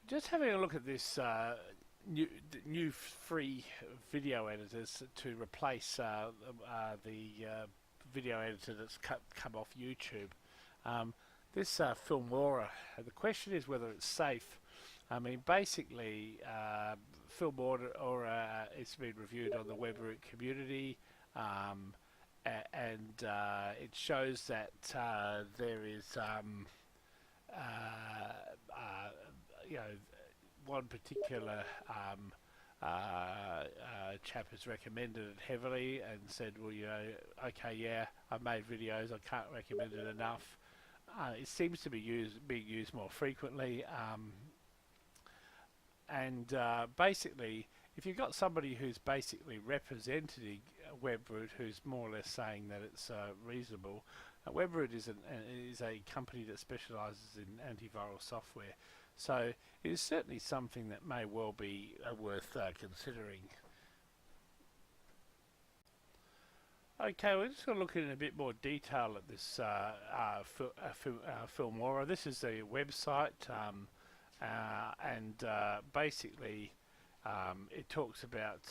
Just having a look at this new free video editors to replace the video editor that's come off YouTube. This Filmora. The question is whether it's safe. I mean, basically, Filmora it's been reviewed on the WebRoot community, um, and it shows that there is uh, you know, one particular chap has recommended it heavily and said, well, okay, yeah, I've made videos, I can't recommend it enough. It seems to be being used more frequently, and basically, if you've got somebody who's basically representing WebRoot, who's more or less saying that it's reasonable. WebRoot is a company that specialises in antiviral software, so it is certainly something that may well be worth considering. Okay, we're just going to look in a bit more detail at this Filmora. This is the website, and basically it talks about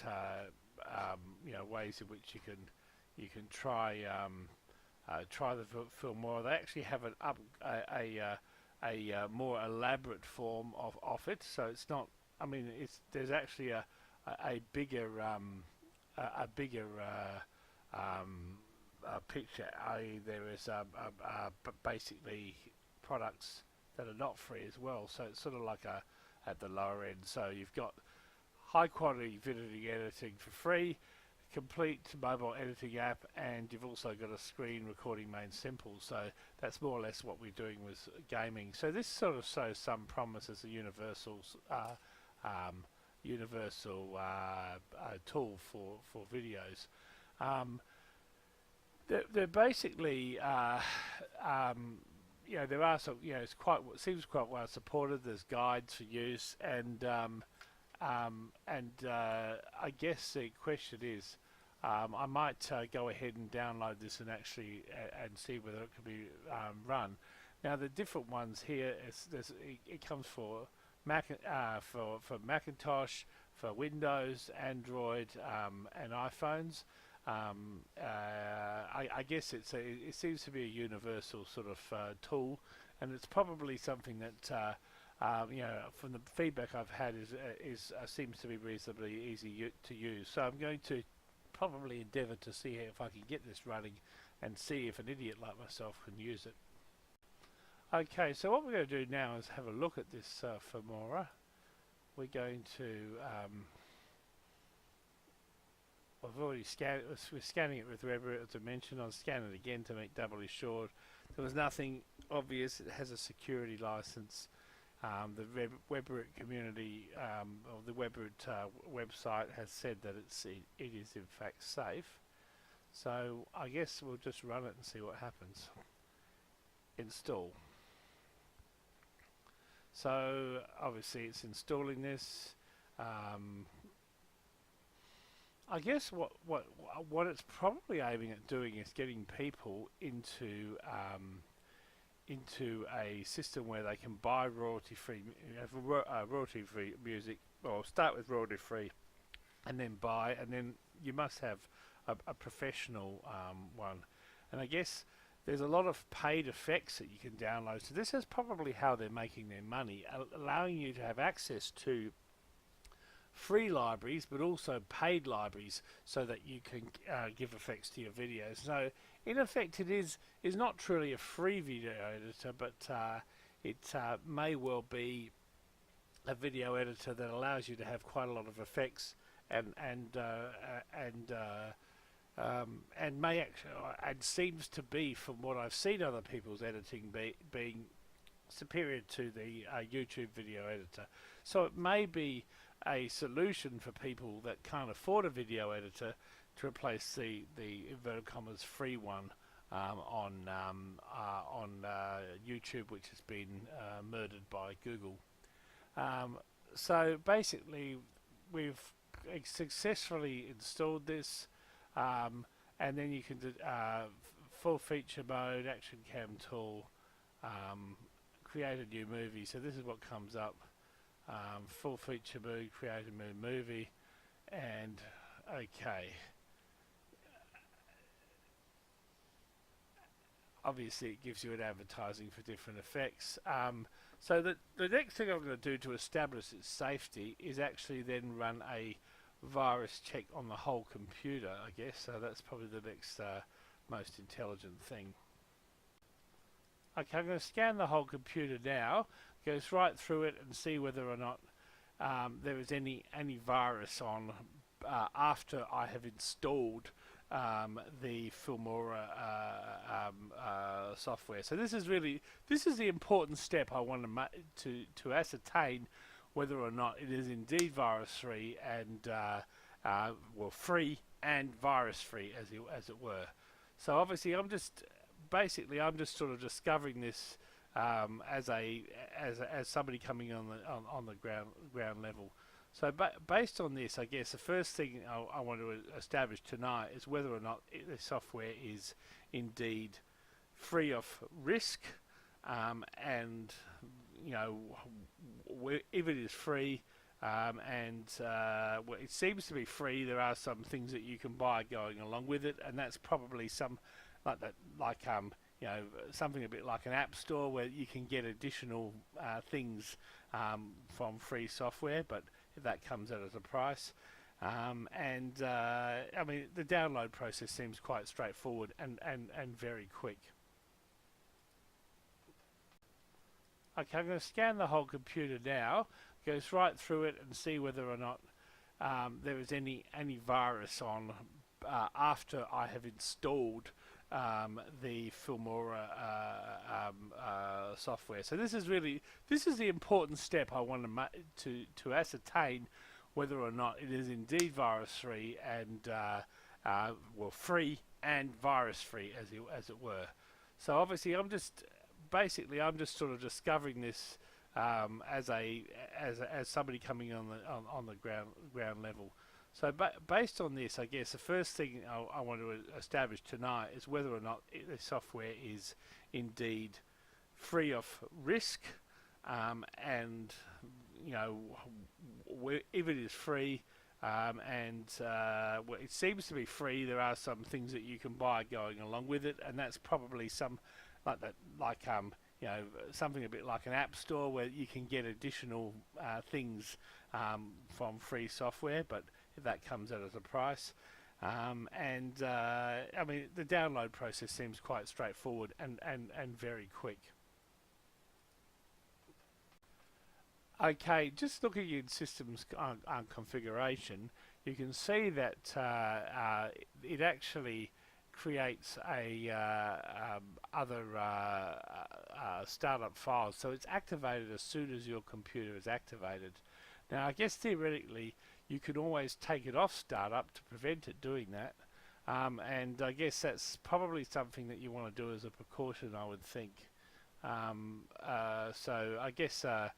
ways in which you can try the Filmora. They actually have a more elaborate form of it, so it's not. I mean, there's actually a bigger picture. There is basically products that are not free as well. So it's sort of like at the lower end. So you've got high quality video editing for free, complete mobile editing app, and you've also got a screen recording made simple. So that's more or less what we're doing with gaming. So this sort of shows some promise as a universal tool for videos. They're basically there are some, it's seems quite well supported. There's guides for use, and I guess the question is, I might go ahead and download this and actually and see whether it can be run. Now the different ones here it comes for for Macintosh, for Windows, Android, and iPhones. I guess it seems to be a universal sort of tool, and it's probably something that from the feedback I've had seems to be reasonably easy to use. So I'm going to probably endeavour to see if I can get this running and see if an idiot like myself can use it. Okay, so what we're going to do now is have a look at this Filmora. We're going to I've already scanned it. We're scanning it with WebRoot, as I mentioned. I'll scan it again to make doubly sure. There was nothing obvious. It has a security license. The WebRoot community, or the WebRoot website, has said that it is in fact safe. So I guess we'll just run it and see what happens. Install. So obviously it's installing this. I guess what it's probably aiming at doing is getting people into a system where they can buy royalty-free music, or start with royalty-free, and then buy, and then you must have a professional one. And I guess there's a lot of paid effects that you can download. So this is probably how they're making their money, allowing you to have access to free libraries but also paid libraries so that you can give effects to your videos. So in effect it is not truly a free video editor, but it may well be a video editor that allows you to have quite a lot of effects and may actually, and seems to be, from what I've seen other people's editing, being superior to the YouTube video editor. So it may be a solution for people that can't afford a video editor to replace the inverted commas free one on YouTube, which has been murdered by Google. So basically we've successfully installed this, and then you can do full feature mode, action cam tool, create a new movie. So this is what comes up. full feature mood, creative mood, movie, and okay. Obviously it gives you an advertising for different effects. So the next thing I'm going to do to establish its safety is actually then run a virus check on the whole computer, I guess. So that's probably the next most intelligent thing. Okay, I'm going to scan the whole computer now, goes right through it and see whether or not there is any virus on after I have installed the Filmora software. So this is the important step I want to ascertain whether or not it is indeed virus free and well, free and virus free as it were. So obviously I'm just sort of discovering this as somebody coming on the ground level. So based on this, I guess the first thing I want to establish tonight is whether or not the software is indeed free of risk, and you know, if it is free, and well, it seems to be free. There are some things that you can buy going along with it, and that's probably some you know, something a bit like an app store where you can get additional things from free software, but that comes at a price. I mean, the download process seems quite straightforward and very quick. Okay, I'm going to scan the whole computer now, goes right through it and see whether or not there is any virus on after I have installed the Filmora software. So this is the important step I want to ascertain whether or not it is indeed virus free and well, free and virus free as it were. So obviously I'm just sort of discovering this as somebody coming on the ground level. So based on this, I guess the first thing I want to establish tonight is whether or not the software is indeed free of risk, and you know, if it is free, and well, it seems to be free. There are some things that you can buy going along with it, and that's probably some you know, something a bit like an app store where you can get additional things from free software, but that comes at a price. I mean, the download process seems quite straightforward and very quick. Okay, just looking in systems configuration, you can see that it actually creates a other startup files, so it's activated as soon as your computer is activated. Now I guess theoretically you could always take it off startup to prevent it doing that, and I guess that's probably something that you want to do as a precaution, I would think. So I guess I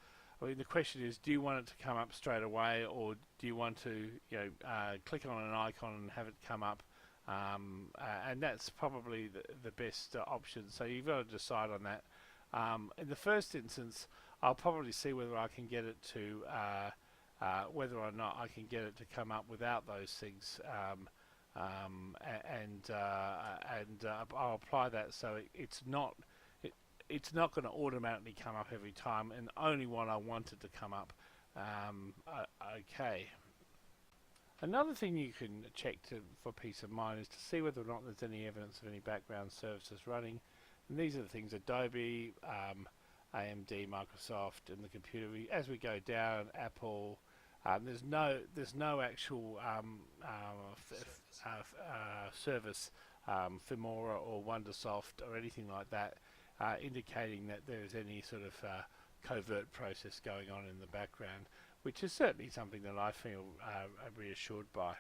mean, the question is, do you want it to come up straight away, or do you want to, you know, click on an icon and have it come up? And that's probably the best option. So you've got to decide on that. In the first instance, I'll probably see whether I can get it to whether or not I can get it to come up without those things, and I'll apply that so it's not going to automatically come up every time, and only when I want it to come up. Okay. Another thing you can check for peace of mind is to see whether or not there's any evidence of any background services running. And these are the things: Adobe, AMD, Microsoft, and the computer. As we go down, Apple. There's no actual service, Filmora or Wondersoft or anything like that, indicating that there is any sort of covert process going on in the background, which is certainly something that I feel reassured by.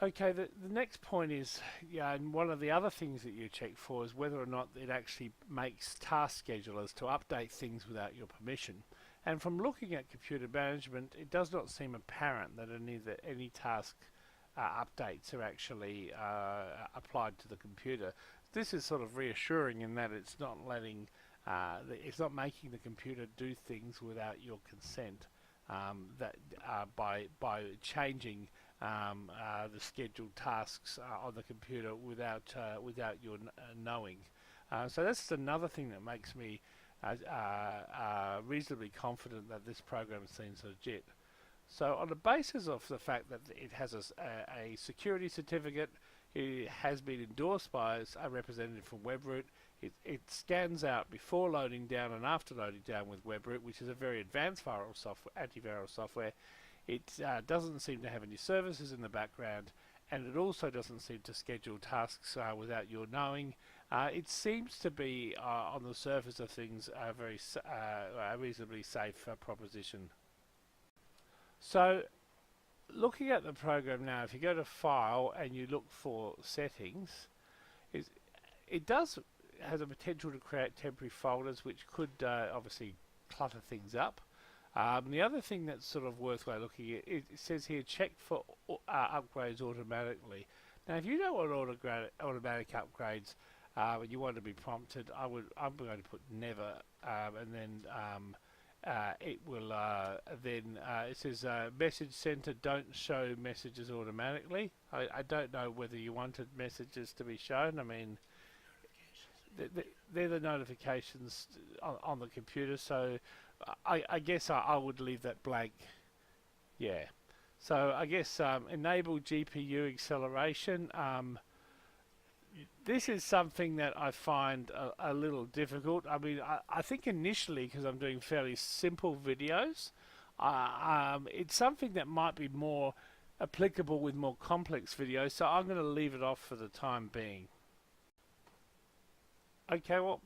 Okay, the next point is, yeah, and one of the other things that you check for is whether or not it actually makes task schedulers to update things without your permission. And from looking at computer management, it does not seem apparent that any task updates are actually applied to the computer. This is sort of reassuring in that it's not letting it's not making the computer do things without your consent. By changing the scheduled tasks on the computer without your knowing. So that's another thing that makes me reasonably confident that this program seems legit. So on the basis of the fact that it has a security certificate, it has been endorsed by a representative from WebRoot, it scans out before loading down and after loading down with WebRoot, which is a very advanced antiviral software. It doesn't seem to have any services in the background, and it also doesn't seem to schedule tasks without your knowing. It seems to be, on the surface of things, a reasonably safe proposition. So, looking at the program now, if you go to File and you look for Settings, it has a potential to create temporary folders, which could obviously clutter things up. The other thing that's sort of worthwhile looking at, it says here, check for upgrades automatically. Now, if you don't want automatic upgrades, and you want to be prompted, I'm going to put never, and then it will it says message center don't show messages automatically. I don't know whether you wanted messages to be shown. I mean, they're the notifications on the computer, so I guess I would leave that blank. Yeah. So I guess enable GPU acceleration. This is something that I find a little difficult. I mean, I think initially, because I'm doing fairly simple videos, it's something that might be more applicable with more complex videos, so I'm going to leave it off for the time being. Okay, well,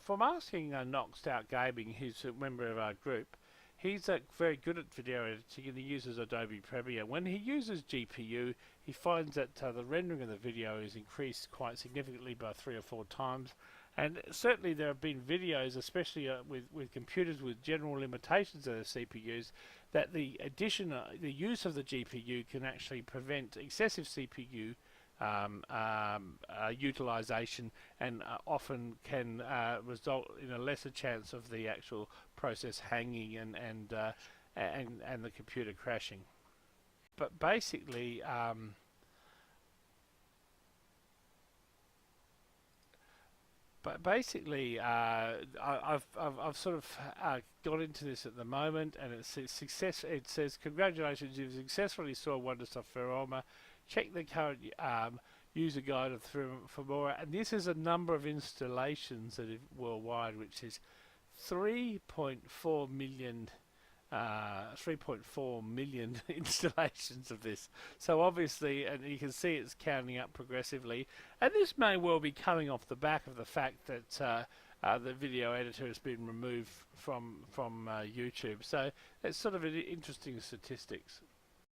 from asking Knoxed Out Gaming, who's a member of our group, he's very good at video editing and he uses Adobe Premiere. When he uses GPU, he finds that the rendering of the video is increased quite significantly by 3 or 4 times. And certainly there have been videos, especially with computers with general limitations of their CPUs, that the use of the GPU can actually prevent excessive CPU utilization, and often can result in a lesser chance of the actual process hanging and the computer crashing. But basically, I've sort of got into this at the moment, and it says congratulations, you've successfully installed Wondersoft Filmora. Check the current user guide of Filmora, and this is a number of installations that worldwide, which is 3.4 million installations of this. So obviously, and you can see it's counting up progressively, and this may well be coming off the back of the fact that the video editor has been removed from YouTube. So it's sort of interesting statistics.